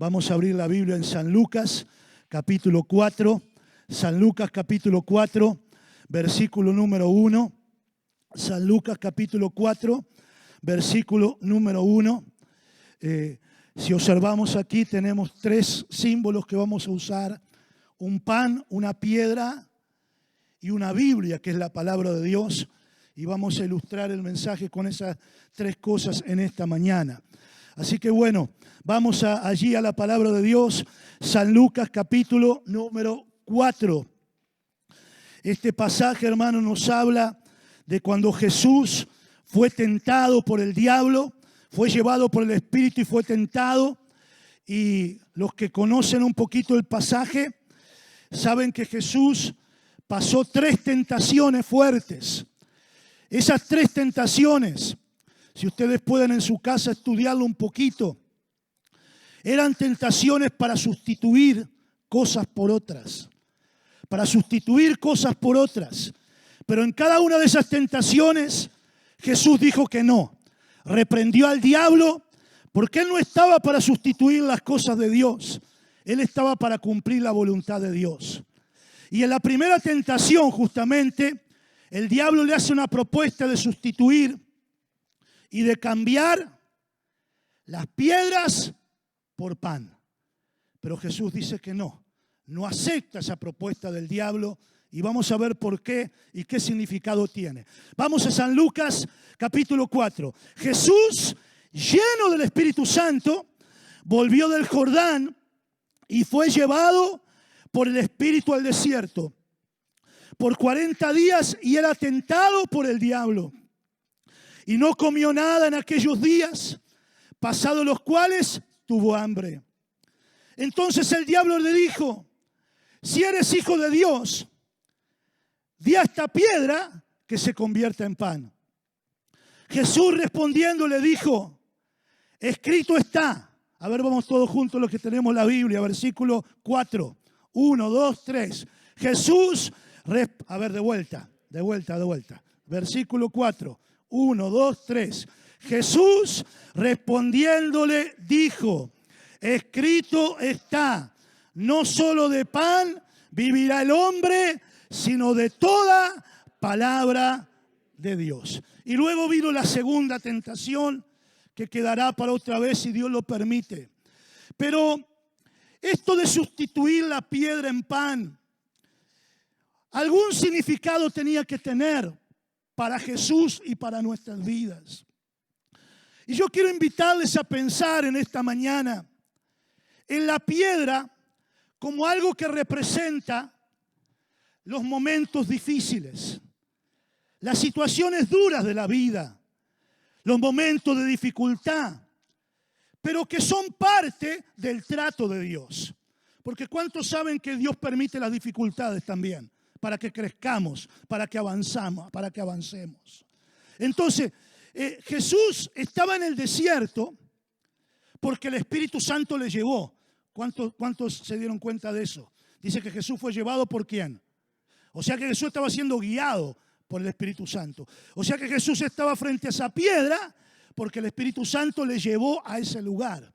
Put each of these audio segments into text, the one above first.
Vamos a abrir la Biblia en San Lucas, capítulo 4. San Lucas, capítulo 4, versículo número 1. San Lucas, capítulo 4, versículo número 1. Si observamos aquí, tenemos tres símbolos que vamos a usar. Un pan, una piedra y una Biblia, que es la palabra de Dios. Y vamos a ilustrar el mensaje con esas tres cosas en esta mañana. Así que bueno, vamos allí a la palabra de Dios. San Lucas, capítulo número 4. Este pasaje, hermano, nos habla de cuando Jesús fue tentado por el diablo, fue llevado por el Espíritu y fue tentado. Y los que conocen un poquito el pasaje saben que Jesús pasó tres tentaciones fuertes. Esas tres tentaciones, si ustedes pueden en su casa estudiarlo un poquito, eran tentaciones para sustituir cosas por otras. Para sustituir cosas por otras. Pero en cada una de esas tentaciones, Jesús dijo que no. Reprendió al diablo porque Él no estaba para sustituir las cosas de Dios. Él estaba para cumplir la voluntad de Dios. Y en la primera tentación, justamente, el diablo le hace una propuesta de sustituir y de cambiar las piedras por pan. Pero Jesús dice que no acepta esa propuesta del diablo y vamos a ver por qué y qué significado tiene. Vamos a San Lucas capítulo 4. Jesús, lleno del Espíritu Santo, volvió del Jordán y fue llevado por el Espíritu al desierto por 40 días y era tentado por el diablo. Y no comió nada en aquellos días, pasados los cuales tuvo hambre. Entonces el diablo le dijo: si eres hijo de Dios, di a esta piedra que se convierta en pan. Jesús respondiendo le dijo: escrito está. A ver, vamos todos juntos los que tenemos la Biblia, versículo 4. 1, 2, 3. Jesús, a ver, de vuelta. Versículo 4. 1, 2, 3. Jesús respondiéndole dijo: escrito está, no solo de pan vivirá el hombre, sino de toda palabra de Dios. Y luego vino la segunda tentación, que quedará para otra vez si Dios lo permite. Pero esto de sustituir la piedra en pan, algún significado tenía que tener para Jesús y para nuestras vidas. Y yo quiero invitarles a pensar en esta mañana en la piedra como algo que representa los momentos difíciles, las situaciones duras de la vida, los momentos de dificultad, pero que son parte del trato de Dios. Porque ¿cuántos saben que Dios permite las dificultades también? Para que crezcamos, para que avancemos. Entonces, Jesús estaba en el desierto porque el Espíritu Santo le llevó. ¿Cuántos se dieron cuenta de eso? Dice que Jesús fue llevado ¿por quién? O sea que Jesús estaba siendo guiado por el Espíritu Santo. O sea que Jesús estaba frente a esa piedra porque el Espíritu Santo le llevó a ese lugar.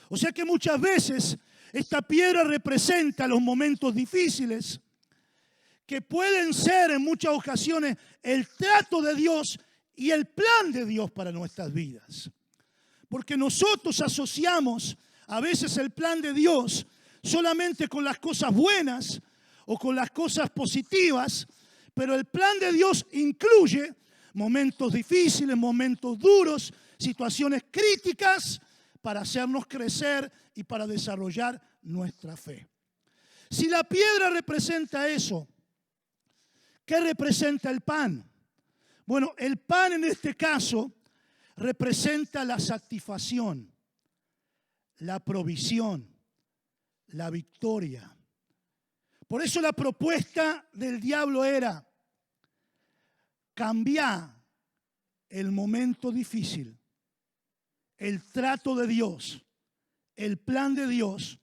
O sea que muchas veces esta piedra representa los momentos difíciles que pueden ser en muchas ocasiones el trato de Dios y el plan de Dios para nuestras vidas. Porque nosotros asociamos a veces el plan de Dios solamente con las cosas buenas o con las cosas positivas, pero el plan de Dios incluye momentos difíciles, momentos duros, situaciones críticas para hacernos crecer y para desarrollar nuestra fe. Si la piedra representa eso, ¿qué representa el pan? Bueno, el pan en este caso representa la satisfacción, la provisión, la victoria. Por eso la propuesta del diablo era cambiar el momento difícil, el trato de Dios, el plan de Dios,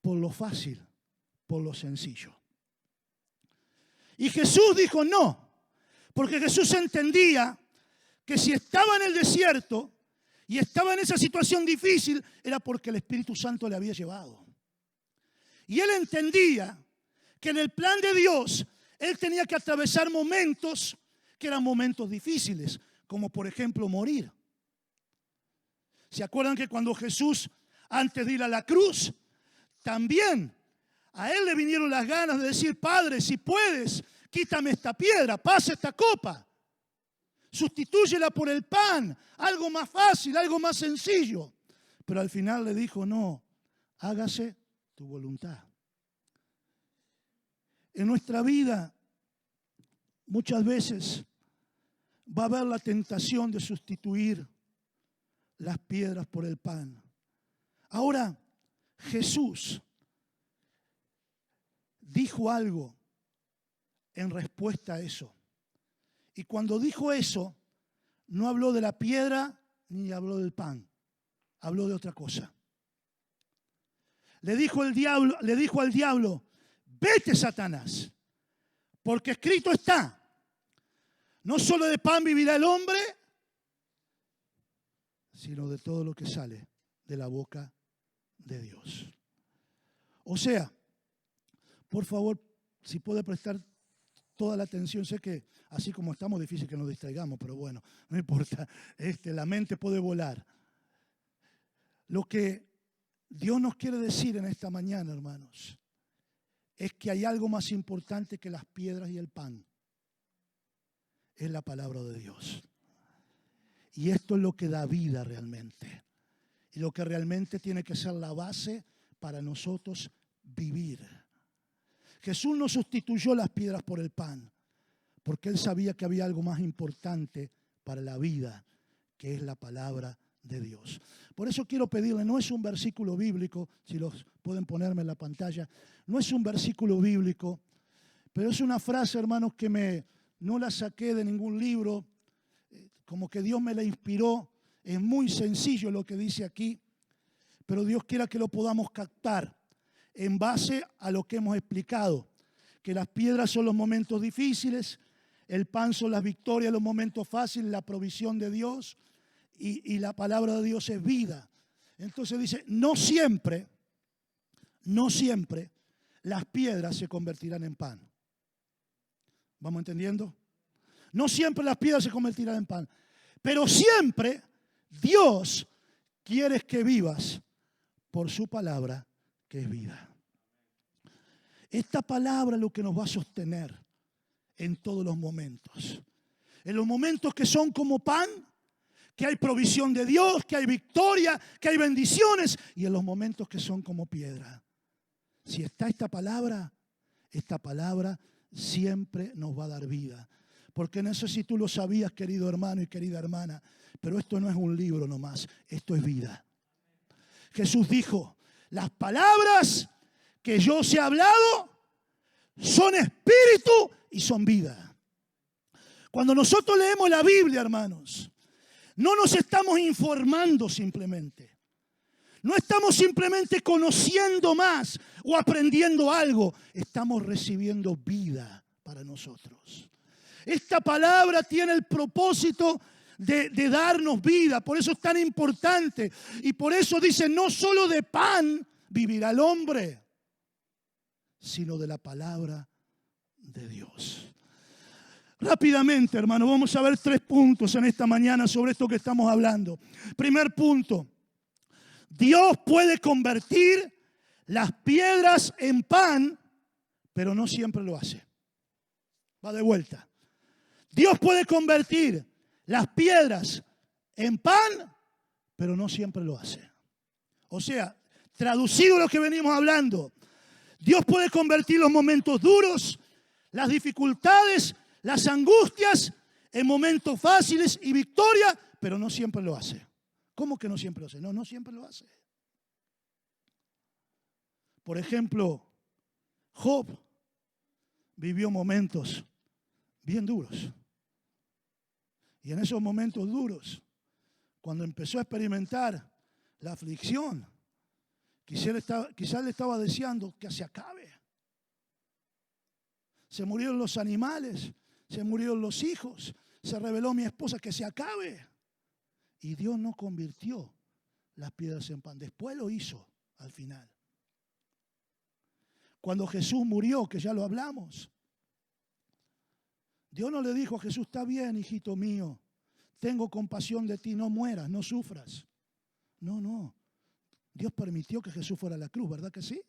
por lo fácil, por lo sencillo. Y Jesús dijo no, porque Jesús entendía que si estaba en el desierto y estaba en esa situación difícil, era porque el Espíritu Santo le había llevado. Y él entendía que en el plan de Dios, él tenía que atravesar momentos que eran momentos difíciles, como por ejemplo morir. ¿Se acuerdan que cuando Jesús, antes de ir a la cruz, también a él le vinieron las ganas de decir: Padre, si puedes, quítame esta piedra, pasa esta copa, sustitúyela por el pan, algo más fácil, algo más sencillo? Pero al final le dijo: no, hágase tu voluntad. En nuestra vida muchas veces va a haber la tentación de sustituir las piedras por el pan. Ahora, Jesús dijo algo en respuesta a eso. Y cuando dijo eso, no habló de la piedra ni habló del pan. Habló de otra cosa. Le dijo al diablo: vete, Satanás, porque escrito está: no solo de pan vivirá el hombre, sino de todo lo que sale de la boca de Dios. O sea, por favor, si puede prestar toda la atención. Sé que así como estamos, difícil que nos distraigamos, pero bueno, no importa. La mente puede volar. Lo que Dios nos quiere decir en esta mañana, hermanos, es que hay algo más importante que las piedras y el pan. Es la palabra de Dios. Y esto es lo que da vida realmente. Y lo que realmente tiene que ser la base para nosotros vivir. Jesús no sustituyó las piedras por el pan, porque Él sabía que había algo más importante para la vida, que es la palabra de Dios. Por eso quiero pedirle, no es un versículo bíblico, si los pueden ponerme en la pantalla, no es un versículo bíblico, pero es una frase, hermanos, que no la saqué de ningún libro, como que Dios me la inspiró. Es muy sencillo lo que dice aquí, pero Dios quiera que lo podamos captar en base a lo que hemos explicado, que las piedras son los momentos difíciles, el pan son las victorias, los momentos fáciles, la provisión de Dios, y la palabra de Dios es vida. Entonces dice: no siempre las piedras se convertirán en pan. ¿Vamos entendiendo? No siempre las piedras se convertirán en pan, pero siempre Dios quiere que vivas por su palabra, que es vida. Esta palabra es lo que nos va a sostener en todos los momentos. En los momentos que son como pan, que hay provisión de Dios, que hay victoria, que hay bendiciones, y en los momentos que son como piedra. Si está esta palabra siempre nos va a dar vida. Porque no sé si tú lo sabías, querido hermano y querida hermana, pero esto no es un libro nomás, esto es vida. Jesús dijo: las palabras que yo os he hablado son espíritu y son vida. Cuando nosotros leemos la Biblia, hermanos, no nos estamos informando simplemente. No estamos simplemente conociendo más o aprendiendo algo. Estamos recibiendo vida para nosotros. Esta palabra tiene el propósito de darnos vida. Por eso es tan importante. Y por eso dice: no solo de pan vivirá el hombre, sino de la palabra de Dios. Rápidamente, hermano, vamos a ver 3 puntos en esta mañana sobre esto que estamos hablando. Primer punto: Dios puede convertir las piedras en pan, pero no siempre lo hace. Va de vuelta. Dios puede convertir las piedras en pan, pero no siempre lo hace. O sea, traducido lo que venimos hablando, Dios puede convertir los momentos duros, las dificultades, las angustias en momentos fáciles y victoria, pero no siempre lo hace. ¿Cómo que no siempre lo hace? No siempre lo hace. Por ejemplo, Job vivió momentos bien duros. Y en esos momentos duros, cuando empezó a experimentar la aflicción, quizás le estaba deseando que se acabe. Se murieron los animales, se murieron los hijos, se reveló mi esposa, que se acabe. Y Dios no convirtió las piedras en pan. Después lo hizo al final. Cuando Jesús murió, que ya lo hablamos, Dios no le dijo a Jesús, está bien, hijito mío, tengo compasión de ti, no mueras, no sufras. No. Dios permitió que Jesús fuera a la cruz, ¿verdad que sí?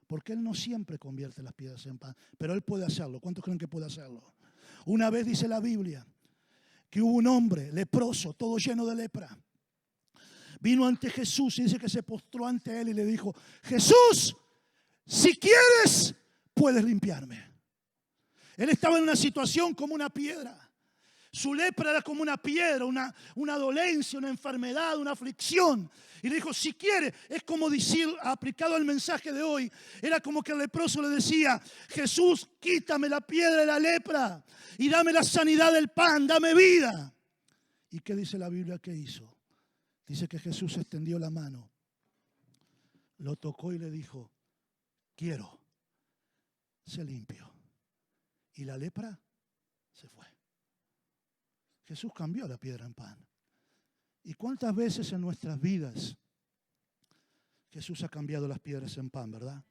Porque Él no siempre convierte las piedras en pan, pero Él puede hacerlo. ¿Cuántos creen que puede hacerlo? Una vez dice la Biblia que hubo un hombre leproso, todo lleno de lepra. Vino ante Jesús y dice que se postró ante Él y le dijo, Jesús, si quieres, puedes limpiarme. Él estaba en una situación como una piedra. Su lepra era como una piedra, una dolencia, una enfermedad, una aflicción. Y le dijo, si quiere, es como decir, aplicado al mensaje de hoy, era como que el leproso le decía, Jesús, quítame la piedra de la lepra y dame la sanidad del pan, dame vida. ¿Y qué dice la Biblia que hizo? Dice que Jesús extendió la mano, lo tocó y le dijo, quiero, sé limpio. Y la lepra se fue. Jesús cambió la piedra en pan. ¿Y cuántas veces en nuestras vidas Jesús ha cambiado las piedras en pan, verdad?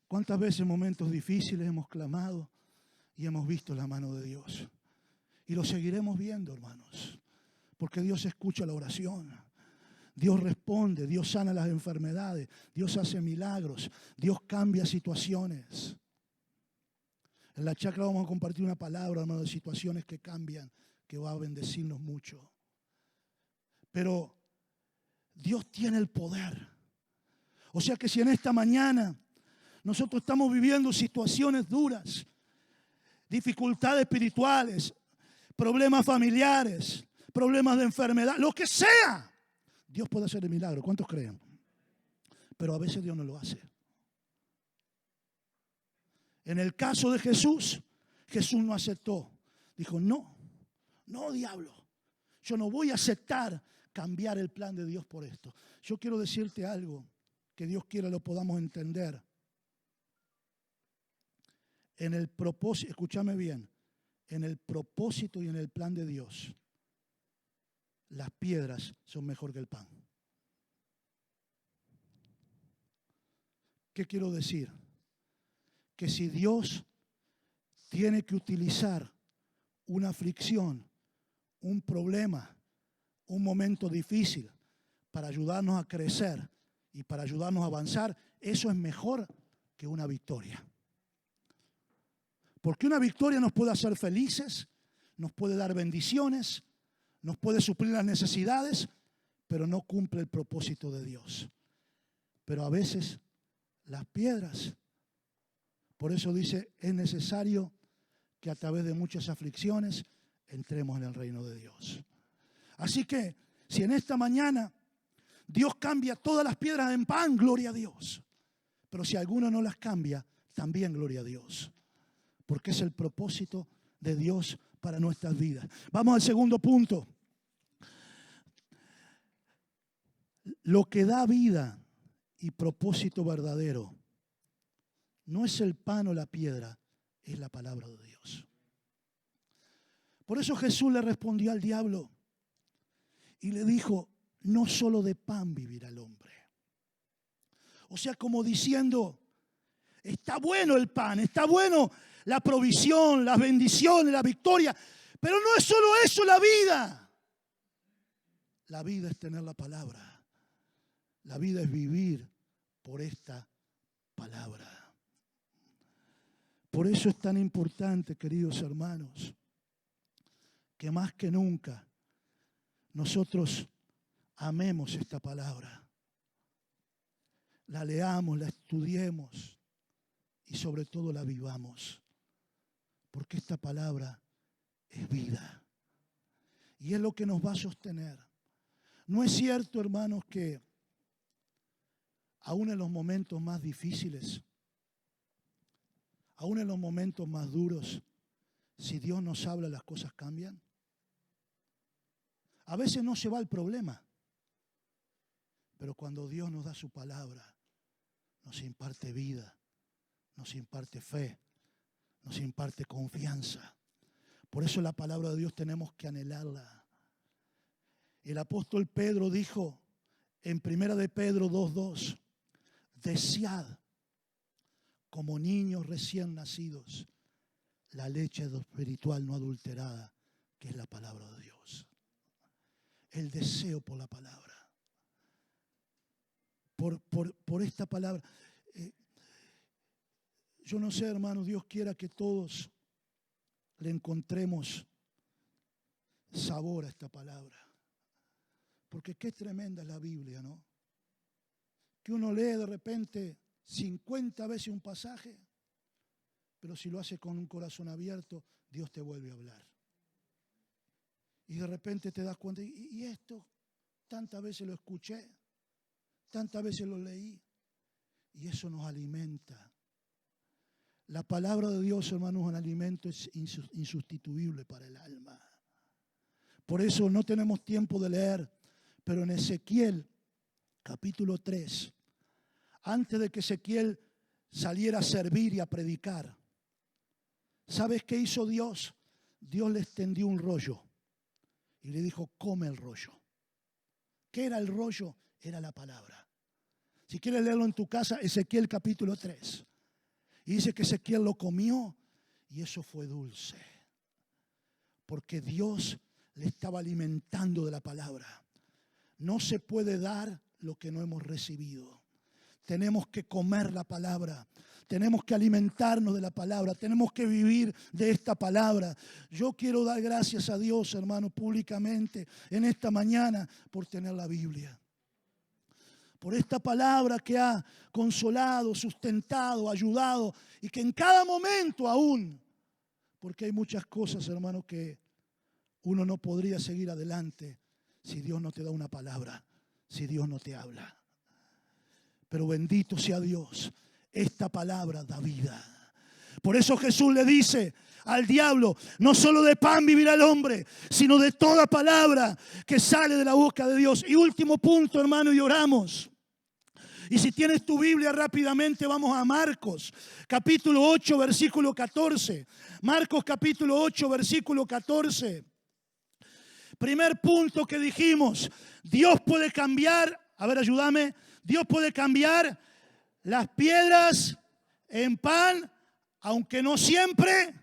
¿Cuántas veces en momentos difíciles hemos clamado y hemos visto la mano de Dios? Y lo seguiremos viendo, hermanos, porque Dios escucha la oración. Dios responde, Dios sana las enfermedades, Dios hace milagros, Dios cambia situaciones. En la chacra vamos a compartir una palabra, hermano, de situaciones que cambian, que va a bendecirnos mucho. Pero Dios tiene el poder. O sea que si en esta mañana nosotros estamos viviendo situaciones duras, dificultades espirituales, problemas familiares, problemas de enfermedad, lo que sea, Dios puede hacer el milagro. ¿Cuántos creen? Pero a veces Dios no lo hace. En el caso de Jesús, Jesús no aceptó. Dijo, no, diablo. Yo no voy a aceptar cambiar el plan de Dios por esto. Yo quiero decirte algo, que Dios quiera lo podamos entender. En el propósito, escúchame bien, en el propósito y en el plan de Dios, las piedras son mejor que el pan. ¿Qué quiero decir? Que si Dios tiene que utilizar una aflicción, un problema, un momento difícil para ayudarnos a crecer y para ayudarnos a avanzar, eso es mejor que una victoria. Porque una victoria nos puede hacer felices, nos puede dar bendiciones, nos puede suplir las necesidades, pero no cumple el propósito de Dios. Pero a veces las piedras, por eso dice, es necesario que a través de muchas aflicciones entremos en el reino de Dios. Así que, si en esta mañana Dios cambia todas las piedras en pan, gloria a Dios. Pero si alguno no las cambia, también gloria a Dios. Porque es el propósito de Dios para nuestras vidas. Vamos al segundo punto. Lo que da vida y propósito verdadero no es el pan o la piedra, es la palabra de Dios. Por eso Jesús le respondió al diablo y le dijo, no solo de pan vivirá el hombre. O sea, como diciendo, está bueno el pan, está bueno la provisión, las bendiciones, la victoria, pero no es solo eso la vida. La vida es tener la palabra. La vida es vivir por esta palabra. Por eso es tan importante, queridos hermanos, que más que nunca nosotros amemos esta palabra. La leamos, la estudiemos y sobre todo la vivamos. Porque esta palabra es vida. Y es lo que nos va a sostener. ¿No es cierto, hermanos, que aún en los momentos más difíciles, aún en los momentos más duros, si Dios nos habla, las cosas cambian? A veces no se va el problema, pero cuando Dios nos da su palabra, nos imparte vida, nos imparte fe, nos imparte confianza. Por eso la palabra de Dios tenemos que anhelarla. El apóstol Pedro dijo en 1 de Pedro 2:2, desead como niños recién nacidos la leche espiritual no adulterada, que es la palabra de Dios. El deseo por la palabra. Por esta palabra. Yo no sé, hermano, Dios quiera que todos le encontremos sabor a esta palabra. Porque qué tremenda es la Biblia, ¿no? Que uno lee de repente 50 veces un pasaje, pero si lo hace con un corazón abierto, Dios te vuelve a hablar. Y de repente te das cuenta, y esto, tantas veces lo escuché, tantas veces lo leí, y eso nos alimenta. La palabra de Dios, hermanos, es un alimento insustituible para el alma. Por eso no tenemos tiempo de leer, pero en Ezequiel, capítulo 3, antes de que Ezequiel saliera a servir y a predicar, ¿sabes qué hizo Dios? Dios le extendió un rollo y le dijo, come el rollo. ¿Qué era el rollo? Era la palabra. Si quieres leerlo en tu casa, Ezequiel capítulo 3. Y dice que Ezequiel lo comió y eso fue dulce. Porque Dios le estaba alimentando de la palabra. No se puede dar lo que no hemos recibido. Tenemos que comer la palabra. Tenemos que alimentarnos de la palabra. Tenemos que vivir de esta palabra. Yo quiero dar gracias a Dios, hermano, públicamente en esta mañana por tener la Biblia. Por esta palabra que ha consolado, sustentado, ayudado y que en cada momento aún, porque hay muchas cosas, hermano, que uno no podría seguir adelante si Dios no te da una palabra, si Dios no te habla. Pero bendito sea Dios, esta palabra da vida. Por eso Jesús le dice al diablo, no solo de pan vivirá el hombre, sino de toda palabra que sale de la boca de Dios. Y último punto, hermano, y oramos. Y si tienes tu Biblia rápidamente vamos a Marcos, capítulo 8, versículo 14. Marcos capítulo 8, versículo 14. Primer punto que dijimos, Dios puede cambiar, a ver, ayúdame, Dios puede cambiar las piedras en pan, aunque no siempre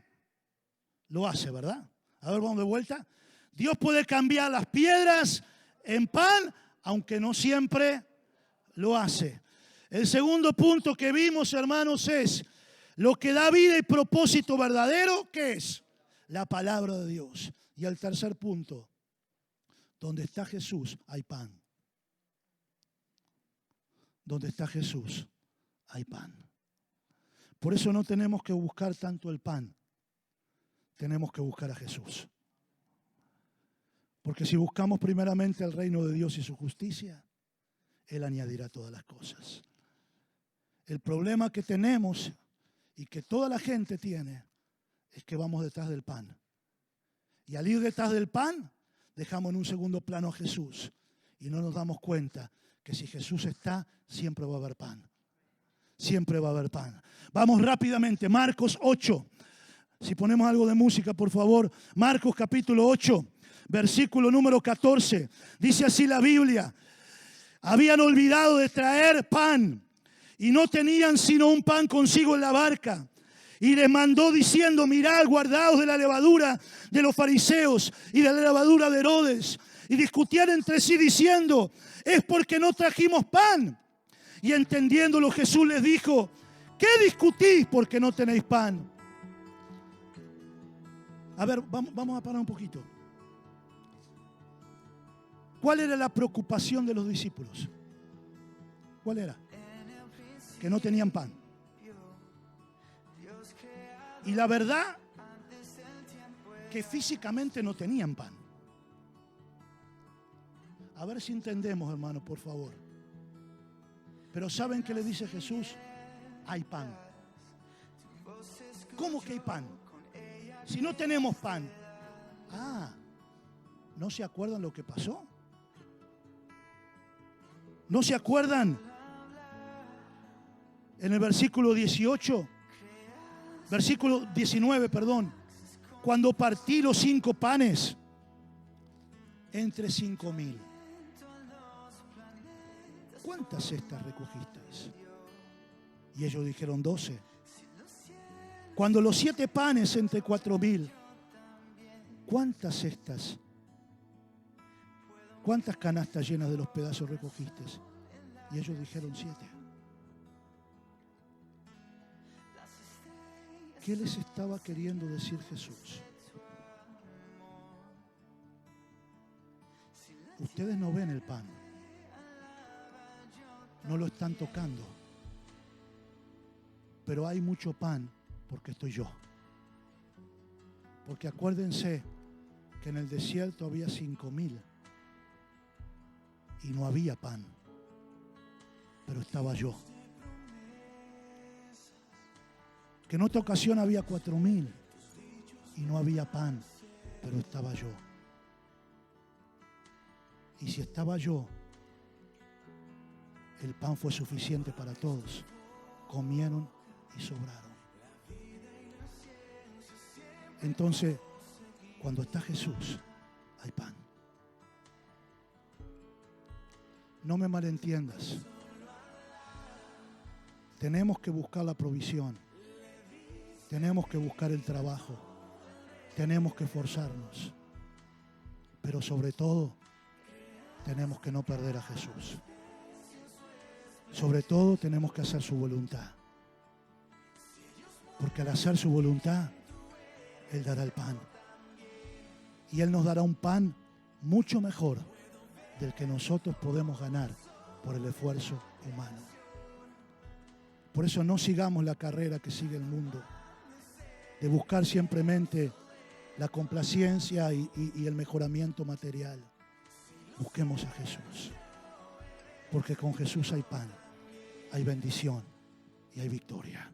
lo hace, ¿verdad? A ver, vamos de vuelta. Dios puede cambiar las piedras en pan, aunque no siempre lo hace. El segundo punto que vimos, hermanos, es lo que da vida y propósito verdadero, ¿qué es? La palabra de Dios. Y el tercer punto, donde está Jesús hay pan. Donde está Jesús hay pan. Por eso no tenemos que buscar tanto el pan. Tenemos que buscar a Jesús. Porque si buscamos primeramente el reino de Dios y su justicia, Él añadirá todas las cosas. El problema que tenemos y que toda la gente tiene es que vamos detrás del pan. Y al ir detrás del pan, dejamos en un segundo plano a Jesús. Y no nos damos cuenta que si Jesús está, siempre va a haber pan. Siempre va a haber pan. Vamos rápidamente, Marcos 8. Si ponemos algo de música, por favor. Marcos capítulo 8, versículo número 14. Dice así la Biblia. Habían olvidado de traer pan y no tenían sino un pan consigo en la barca. Y les mandó diciendo, mirad, guardaos de la levadura de los fariseos y de la levadura de Herodes. Y discutían entre sí diciendo, es porque no trajimos pan. Y entendiéndolo Jesús les dijo, ¿qué discutís porque no tenéis pan? A ver, vamos a parar un poquito. ¿Cuál era la preocupación de los discípulos? ¿Cuál era? Que no tenían pan. Y la verdad, que físicamente no tenían pan. A ver si entendemos, hermano, por favor. Pero ¿saben qué le dice Jesús? Hay pan. ¿Cómo que hay pan? Si no tenemos pan. ¿No se acuerdan lo que pasó? ¿No se acuerdan? En el versículo 18, versículo 19, perdón. Cuando partí los 5 panes entre 5.000. ¿Cuántas cestas recogisteis? Y ellos dijeron 12. Cuando los 7 panes entre 4.000, ¿cuántas cestas? ¿Cuántas canastas llenas de los pedazos recogisteis? Y ellos dijeron 7. ¿Qué les estaba queriendo decir Jesús? Ustedes no ven el pan, no lo están tocando, pero hay mucho pan porque estoy yo. Porque acuérdense que en el desierto había 5.000 y no había pan, pero estaba yo. Que en otra ocasión había 4.000 y no había pan, pero estaba yo. Y si estaba yo, el pan fue suficiente para todos. Comieron y sobraron. Entonces, cuando está Jesús, hay pan. No me malentiendas. Tenemos que buscar la provisión. Tenemos que buscar el trabajo. Tenemos que esforzarnos. Pero sobre todo, tenemos que no perder a Jesús. Sobre todo, tenemos que hacer su voluntad. Porque al hacer su voluntad, Él dará el pan. Y Él nos dará un pan mucho mejor del que nosotros podemos ganar por el esfuerzo humano. Por eso no sigamos la carrera que sigue el mundo, de buscar simplemente la complacencia y el mejoramiento material. Busquemos a Jesús, porque con Jesús hay pan, hay bendición y hay victoria.